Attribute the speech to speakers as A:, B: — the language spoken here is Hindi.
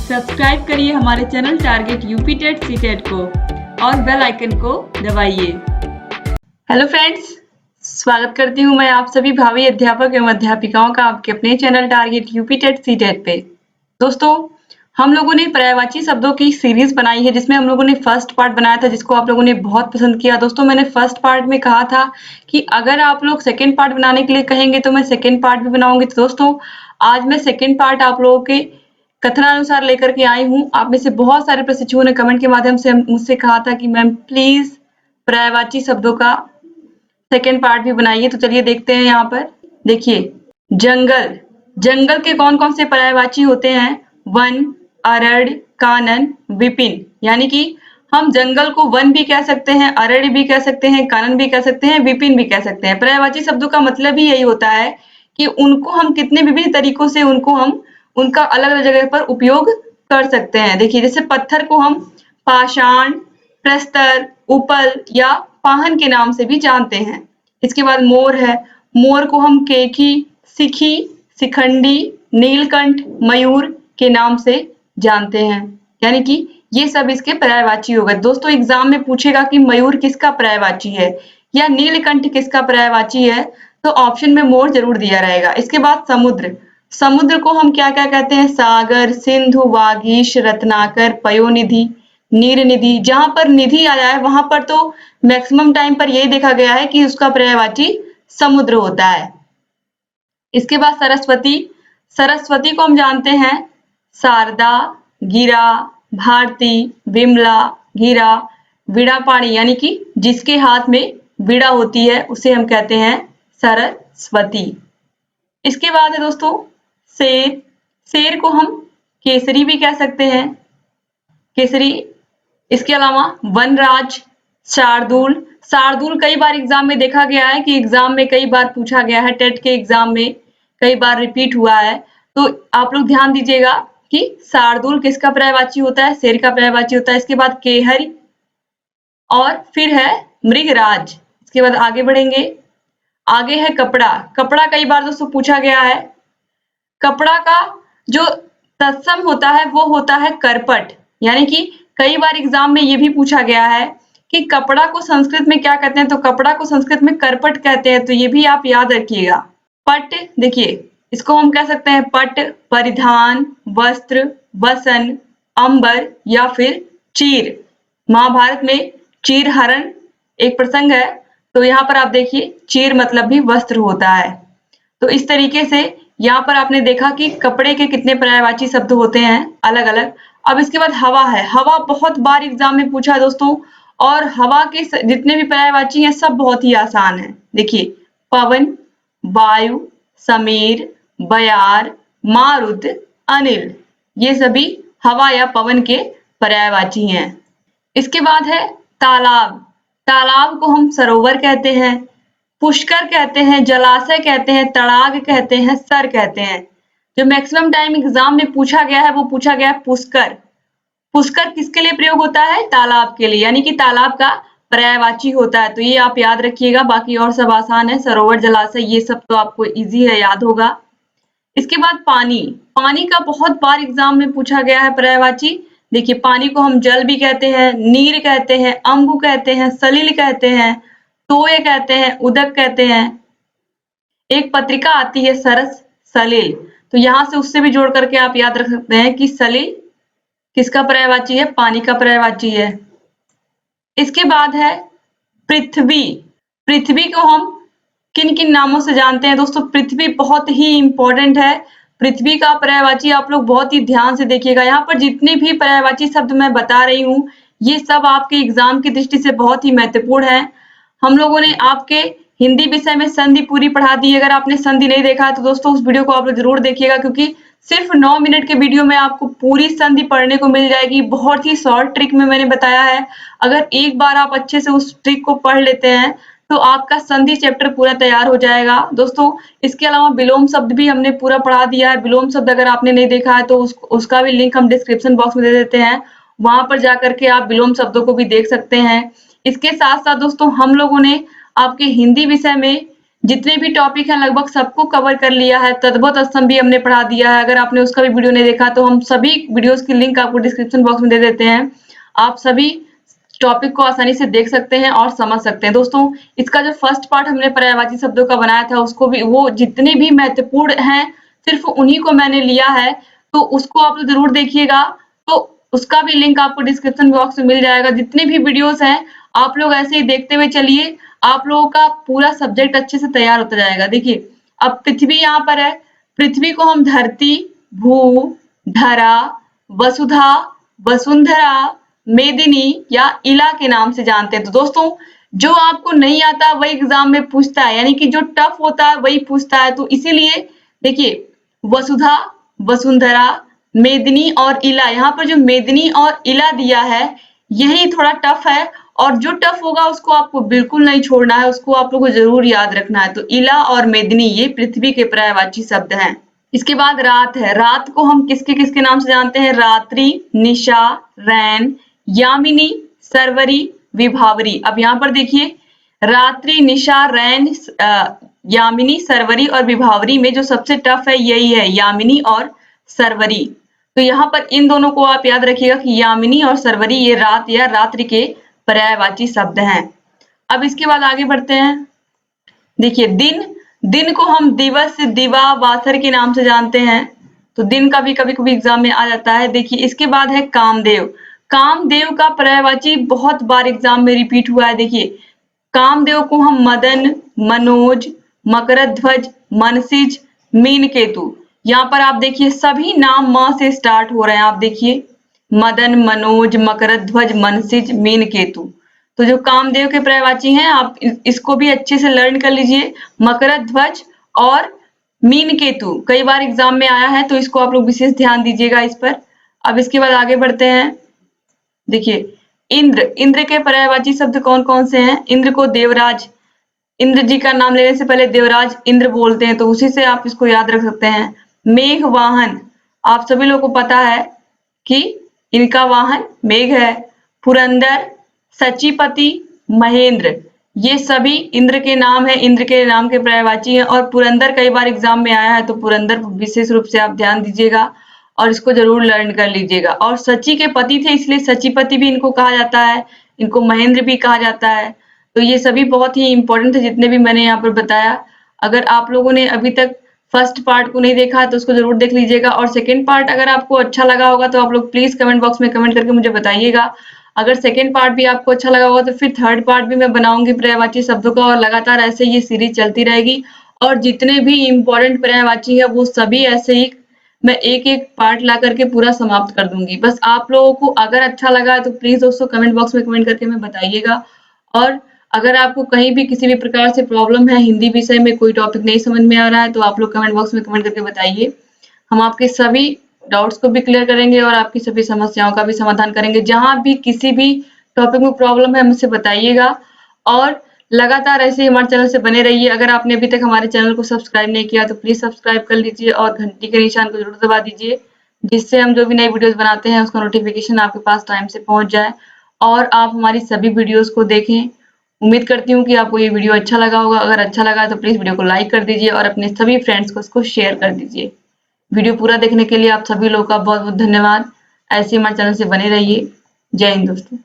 A: सब्सक्राइब करिए हमारे channel target UP TET CTET को और बेल आइकन को दबाइए। हेलो फ्रेंड्स, स्वागत करती हूँ मैं आप सभी भावी अध्यापक एवं अध्यापिकाओं का आपके अपने channel target UP TET CTET पे। दोस्तों, हम लोगों ने पर्यायवाची शब्दों की सीरीज बनाई है जिसमें हम लोगों ने फर्स्ट पार्ट बनाया था जिसको आप लोगों ने बहुत पसंद किया। दोस्तों, मैंने फर्स्ट पार्ट में कहा था कि अगर आप लोग सेकेंड पार्ट बनाने के लिए कहेंगे तो मैं सेकेंड पार्ट भी बनाऊंगी। तो दोस्तों, आज मैं सेकेंड पार्ट आप लोगों के कथनानुसार लेकर के आई हूँ। आप में से बहुत सारे प्रशिक्षुओं ने कमेंट के माध्यम से मुझसे कहा था कि मैम प्लीज पर्यायवाची शब्दों का सेकेंड पार्ट भी बनाइए। तो चलिए देखते हैं। यहाँ पर देखिए, जंगल, जंगल के कौन कौन से पर्यायवाची होते हैं? वन, अरण्य, कानन, विपिन। यानी कि हम जंगल को वन भी कह सकते हैं, अरण्य भी कह सकते हैं, कानन भी कह सकते हैं, विपिन भी कह सकते हैं। पर्यायवाची शब्दों का मतलब ही यही होता है कि उनको हम कितने विभिन्न तरीकों से उनका अलग अलग जगह पर उपयोग कर सकते हैं। देखिए, जैसे पत्थर को हम पाषाण, प्रस्तर, उपल या पाहन के नाम से भी जानते हैं। इसके बाद मोर है, मोर को हम केकी, सिखी, शिखंडी, नीलकंठ, मयूर के नाम से जानते हैं। यानी कि ये सब इसके पर्यायवाची हो गए। दोस्तों, एग्जाम में पूछेगा कि मयूर किसका पर्यायवाची है या नीलकंठ किसका पर्यायवाची है, तो ऑप्शन में मोर जरूर दिया रहेगा। इसके बाद समुद्र, समुद्र को हम क्या क्या कहते हैं? सागर, सिंधु, वागीश, रत्नाकर, पयोनिधि, नीर निधि। जहां पर निधि आया है वहां पर तो मैक्सिमम टाइम पर यही देखा गया है कि उसका पर्यायवाची समुद्र होता है। इसके बाद सरस्वती, सरस्वती को हम जानते हैं शारदा, गिरा, भारती, विमला, गिरा, वीणापाणी। यानी कि जिसके हाथ में वीणा होती है उसे हम कहते हैं सरस्वती। इसके बाद है दोस्तों शेर, शेर को हम केसरी भी कह सकते हैं, केसरी। इसके अलावा वनराज, शार्दूल, शार्दूल कई बार एग्जाम में देखा गया है कि एग्जाम में कई बार पूछा गया है, टेट के एग्जाम में कई बार रिपीट हुआ है। तो आप लोग ध्यान दीजिएगा कि शार्दूल किसका पर्यायवाची होता है? शेर का पर्यायवाची होता है। इसके बाद केहरी और फिर है मृगराज। इसके बाद आगे बढ़ेंगे, आगे है कपड़ा। कपड़ा कई बार दोस्तों पूछा गया है। कपड़ा का जो तत्सम होता है वो होता है करपट। यानी कि कई बार एग्जाम में ये भी पूछा गया है कि कपड़ा को संस्कृत में क्या कहते हैं, तो कपड़ा को संस्कृत में करपट कहते हैं। तो ये भी आप याद रखिएगा। पट, देखिए इसको हम कह सकते हैं पट, परिधान, वस्त्र, वसन, अंबर या फिर चीर। महाभारत में चीर हरण एक प्रसंग है, तो यहाँ पर आप देखिए चीर मतलब भी वस्त्र होता है। तो इस तरीके से यहाँ पर आपने देखा कि कपड़े के कितने पर्यायवाची शब्द होते हैं अलग अलग। अब इसके बाद हवा है। हवा बहुत बार एग्जाम में पूछा है दोस्तों, और हवा के जितने भी पर्यायवाची हैं सब बहुत ही आसान है। देखिए, पवन, वायु, समीर, बयार, मारुत, अनिल, ये सभी हवा या पवन के पर्यायवाची हैं। इसके बाद है तालाब। तालाब को हम सरोवर कहते हैं, पुष्कर कहते हैं, जलाशय कहते हैं, तड़ाग कहते हैं, सर कहते हैं। जो मैक्सिमम टाइम एग्जाम में पूछा गया है वो पूछा गया है पुष्कर। पुष्कर किसके लिए प्रयोग होता है? तालाब के लिए, यानी कि तालाब का पर्यायवाची होता है। तो ये आप याद रखिएगा। बाकी और सब आसान है, सरोवर, जलाशय, ये सब तो आपको इजी है, याद होगा। इसके बाद पानी, पानी का बहुत बार एग्जाम में पूछा गया है पर्यायवाची। देखिए, पानी को हम जल भी कहते हैं, नीर कहते हैं, अम्बु कहते हैं, सलिल कहते हैं, तोय कहते हैं, उदक कहते हैं। एक पत्रिका आती है सरस, सलिल, तो यहां से उससे भी जोड़ करके आप याद रख सकते हैं कि सलिल किसका पर्यायवाची है? पानी का पर्यायवाची है। इसके बाद है पृथ्वी। पृथ्वी को हम किन किन नामों से जानते हैं? दोस्तों, पृथ्वी बहुत ही इंपॉर्टेंट है। पृथ्वी का पर्यायवाची आप लोग बहुत ही ध्यान से देखिएगा। यहाँ पर जितने भी पर्यायवाची शब्द मैं बता रही हूँ ये सब आपके एग्जाम की दृष्टि से बहुत ही महत्वपूर्ण है। हम लोगों ने आपके हिंदी विषय में संधि पूरी पढ़ा दी। अगर आपने संधि नहीं देखा है तो दोस्तों उस वीडियो को आप लोग जरूर देखिएगा, क्योंकि सिर्फ 9 मिनट के वीडियो में आपको पूरी संधि पढ़ने को मिल जाएगी। बहुत ही शॉर्ट ट्रिक में मैंने बताया है। अगर एक बार आप अच्छे से उस ट्रिक को पढ़ लेते हैं तो आपका संधि चैप्टर पूरा तैयार हो जाएगा। दोस्तों, इसके अलावा विलोम शब्द भी हमने पूरा पढ़ा दिया है। विलोम शब्द अगर आपने नहीं देखा है तो उसका भी लिंक हम डिस्क्रिप्शन बॉक्स में दे देते हैं, वहां पर जाकर के आप विलोम शब्दों को भी देख सकते हैं। इसके साथ साथ दोस्तों हम लोगों ने आपके हिंदी विषय में जितने भी टॉपिक हैं लगभग सबको कवर कर लिया है। तद्भव स्तंभ भी हमने पढ़ा दिया है। अगर आपने उसका भी वीडियो नहीं देखा तो हम सभी वीडियोस की लिंक आपको डिस्क्रिप्शन बॉक्स में दे देते हैं। आप सभी टॉपिक को आसानी से देख सकते हैं और समझ सकते हैं। दोस्तों, इसका जो फर्स्ट पार्ट हमने पर्यायवाची शब्दों का बनाया था उसको भी, वो जितने भी महत्वपूर्ण हैं सिर्फ उन्हीं को मैंने लिया है, तो उसको आप लोग जरूर देखिएगा। तो उसका भी लिंक आपको डिस्क्रिप्शन बॉक्स में मिल जाएगा। जितने भी वीडियोस हैं आप लोग ऐसे ही देखते हुए चलिए, आप लोगों का पूरा सब्जेक्ट अच्छे से तैयार होता जाएगा। देखिए, अब पृथ्वी यहाँ पर है। पृथ्वी को हम धरती, भू, धरा, वसुधा, वसुंधरा, मेदिनी या इला के नाम से जानते हैं। तो दोस्तों, जो आपको नहीं आता वही एग्जाम में पूछता है, यानी कि जो टफ होता है वही पूछता है। तो इसीलिए देखिए, वसुधा, वसुंधरा, मेदिनी और इला, यहाँ पर जो मेदिनी और इला दिया है यही थोड़ा टफ है, और जो टफ होगा उसको आपको बिल्कुल नहीं छोड़ना है, उसको आप लोगों को जरूर याद रखना है। तो इला और मेदिनी ये पृथ्वी के पर्यायवाची शब्द हैं। इसके बाद रात है। रात को हम किसके किसके नाम से जानते हैं? रात्रि, निशा, रैन, यामिनी, सरवरी, विभावरी। अब यहाँ पर देखिए, रात्रि, निशा, रैन, यामिनी, सरवरी और विभावरी में जो सबसे टफ है यही है, यामिनी और सरवरी। तो यहाँ पर इन दोनों को आप याद रखिएगा कि यामिनी और सरवरी ये रात या रात्रि के पर्यायवाची शब्द हैं। अब इसके बाद आगे बढ़ते हैं। देखिए, दिन, दिन को हम दिवस, दिवा, वासर के नाम से जानते हैं। तो दिन का भी कभी कभी एग्जाम में आ जाता है। देखिए, इसके बाद है कामदेव। कामदेव का पर्यायवाची बहुत बार एग्जाम में रिपीट हुआ है। देखिए, कामदेव को हम मदन, मनोज, मकरध्वज, मनसिज, मीनकेतु, यहाँ पर आप देखिए सभी नाम म से स्टार्ट हो रहे हैं। आप देखिए, मदन, मनोज, मकरध्वज, मनसिज, मीनकेतु। तो जो कामदेव के पर्यायवाची हैं आप इसको भी अच्छे से लर्न कर लीजिए। मकरध्वज और मीनकेतु कई बार एग्जाम में आया है, तो इसको आप लोग विशेष ध्यान दीजिएगा इस पर। अब इसके बाद आगे बढ़ते हैं। देखिए, इंद्र, इंद्र के पर्यायवाची शब्द कौन कौन से हैं? इंद्र को देवराज, इंद्र जी का नाम लेने से पहले देवराज इंद्र बोलते हैं, तो उसी से आप इसको याद रख सकते हैं। मेघ वाहन, आप सभी लोगों को पता है कि इनका वाहन मेघ है। पुरंदर, सचिपति, महेंद्र, ये सभी इंद्र के नाम है, इंद्र के नाम के पर्यायवाची हैं। और पुरंदर कई बार एग्जाम में आया है, तो पुरंदर विशेष रूप से आप ध्यान दीजिएगा और इसको जरूर लर्न कर लीजिएगा। और सची के पति थे इसलिए सचिपति भी इनको कहा जाता है, इनको महेंद्र भी कहा जाता है। तो ये सभी बहुत ही इंपॉर्टेंट थे जितने भी मैंने यहाँ पर बताया। अगर आप लोगों ने अभी तक फर्स्ट पार्ट को नहीं देखा है तो उसको जरूर देख लीजिएगा, और सेकंड पार्ट अगर आपको अच्छा लगा होगा तो आप लोग प्लीज कमेंट बॉक्स में कमेंट करके मुझे बताइएगा। अगर सेकंड पार्ट भी आपको अच्छा लगा होगा तो फिर थर्ड पार्ट भी मैं बनाऊंगी पर्यायवाची शब्दों का, और लगातार ऐसे ये सीरीज चलती रहेगी। और जितने भी इम्पोर्टेंट पर्यायवाची है वो सभी ऐसे ही मैं एक एक पार्ट ला करके पूरा समाप्त कर दूंगी। बस आप लोगों को अगर अच्छा लगा है तो प्लीज दोस्तों कमेंट बॉक्स में कमेंट करके मैं बताइएगा। और अगर आपको कहीं भी किसी भी प्रकार से प्रॉब्लम है, हिंदी विषय में कोई टॉपिक नहीं समझ में आ रहा है, तो आप लोग कमेंट बॉक्स में कमेंट करके बताइए। हम आपके सभी डाउट्स को भी क्लियर करेंगे और आपकी सभी समस्याओं का भी समाधान करेंगे। जहां भी किसी भी टॉपिक में प्रॉब्लम है मुझसे बताइएगा, और लगातार ऐसे ही हमारे चैनल से बने रहिए। अगर आपने अभी तक हमारे चैनल को सब्सक्राइब नहीं किया तो प्लीज सब्सक्राइब कर लीजिए और घंटी के निशान को जरूर दबा दीजिए, जिससे हम जो भी नई वीडियोस बनाते हैं उसका नोटिफिकेशन आपके पास टाइम से पहुंच जाए और आप हमारी सभी वीडियोस को देखें। उम्मीद करती हूँ कि आपको ये वीडियो अच्छा लगा होगा। अगर अच्छा लगा तो प्लीज वीडियो को लाइक कर दीजिए और अपने सभी फ्रेंड्स को इसको शेयर कर दीजिए। वीडियो पूरा देखने के लिए आप सभी लोगों का बहुत बहुत धन्यवाद। ऐसे हमारे चैनल से बने रहिए। जय हिंद दोस्तों।